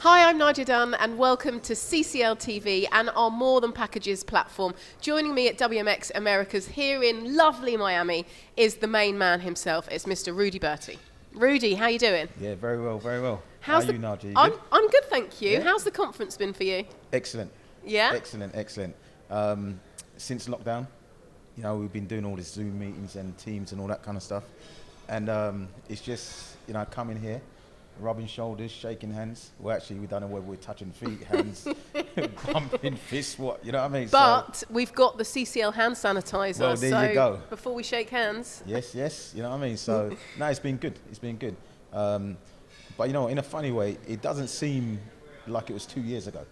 Hi, I'm Nadia and welcome to CCL TV and our More Than Packages platform. Joining me at WMX Americas here in lovely Miami is the main man himself. It's Mr. Rudee Bertie. Rudee, how you doing? Yeah, very well, very well. How's how are you, Nadia? You I'm good, thank you. Yeah? How's the conference been for you? Excellent. Yeah? Excellent, excellent. Since lockdown, you know, we've been doing all these Zoom meetings and Teams and all that kind of stuff. And it's just, you know, coming here, rubbing shoulders, shaking hands. Well, actually, we don't know whether we're touching feet, hands, bumping fists, what, you know what I mean? But we've got the CCL hand sanitizer. Well, there so you go. Before we shake hands. Yes, you know what I mean? So, no, it's been good. It's been good. But, you know, in a funny way, it doesn't seem like it was 2 years ago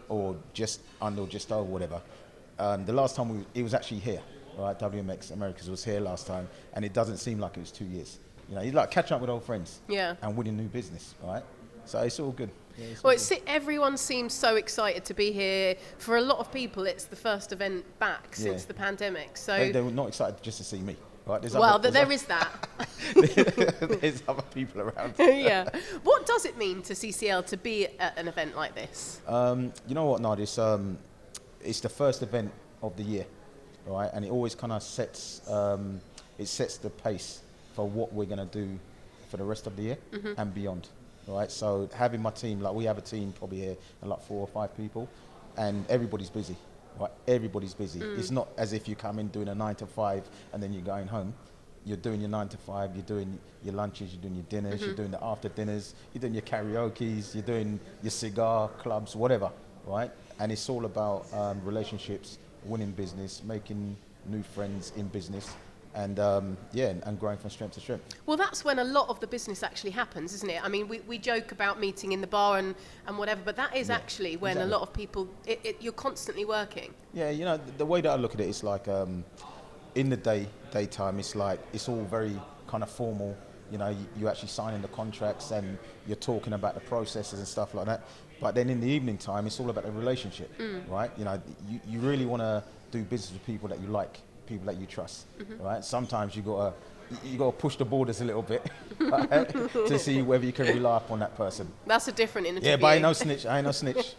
or just under or just over, whatever. The last time it was actually here, right? WMX Americas was here last time, and it doesn't seem like it was 2 years. You know, you like catching up with old friends and winning new business, right? So it's all good. Yeah, well, everyone seems so excited to be here. For a lot of people, it's the first event back since the pandemic. So they were not excited just to see me, right? There's that. There's other people around. Yeah. What does it mean to CCL to be at an event like this? You know what, Nadia? It's the first event of the year, right? And it always kind of sets the pace for what we're going to do for the rest of the year and beyond, right? So having my team, like we have a team probably here, like 4 or 5 people, and everybody's busy, right? Everybody's busy. It's not as if you come in doing a 9 to 5 and then you're going home. You're doing your 9 to 5, you're doing your lunches, you're doing your dinners, you're doing the after dinners, you're doing your karaoke's, you're doing your cigar clubs, whatever, right? And it's all about relationships, winning business, making new friends in business, and growing from strength to strength. Well, that's when a lot of the business actually happens, isn't it? I mean, we joke about meeting in the bar and whatever, but that is actually when a lot of people, you're constantly working. Yeah, you know, the way that I look at it, it's like in the daytime, it's like, it's all very kind of formal. You know, you actually signing the contracts and you're talking about the processes and stuff like that. But then in the evening time, it's all about the relationship, right? You know, you really want to do business with people that you like, people that you trust, right? Sometimes you gotta push the borders a little bit right? to see whether you can rely upon that person. That's a different interview. Yeah, but I ain't no snitch.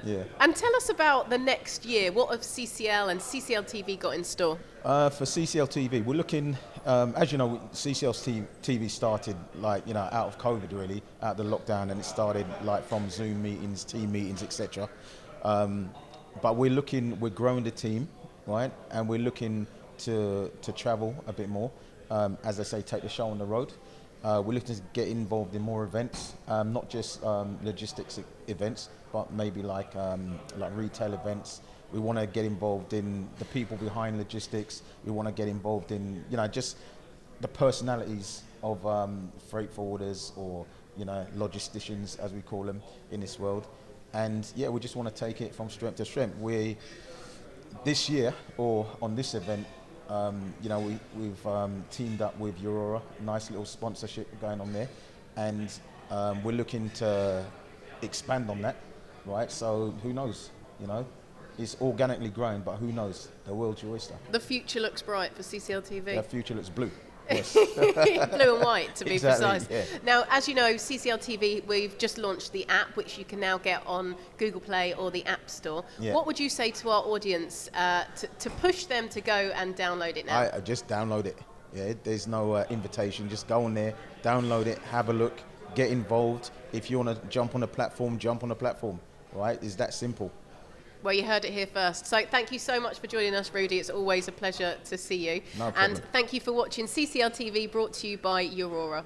Yeah. And tell us about the next year. What have CCL and CCL TV got in store? For CCL TV, we're looking, as you know, CCL TV started like, you know, out of COVID really, out of the lockdown, and it started like from Zoom meetings, team meetings, etc. But we're growing the team, right? And we're looking to travel a bit more. As I say, take the show on the road. We're looking to get involved in more events, not just logistics events, but maybe like retail events. We want to get involved in the people behind logistics. We want to get involved in, you know, just the personalities of freight forwarders or, you know, logisticians, as we call them in this world. And yeah, we just want to take it from strength to strength. This year, or on this event, you know, we've teamed up with Aurora, nice little sponsorship going on there, and we're looking to expand on that, right? So who knows, you know, it's organically growing, but who knows? The world's your oyster. The future looks bright for CCL TV. The future looks blue. Yes. Blue and white, to be precise. Yeah. Now, as you know, CCL TV, we've just launched the app, which you can now get on Google Play or the App Store. Yeah. What would you say to our audience to push them to go and download it now? I just download it. Yeah, there's no invitation. Just go on there, download it, have a look, get involved. If you want to jump on the platform, jump on the platform. Right? It's that simple. Well, you heard it here first. So thank you so much for joining us, Rudee. It's always a pleasure to see you. No problem. And thank you for watching CCL TV, brought to you by Aurora.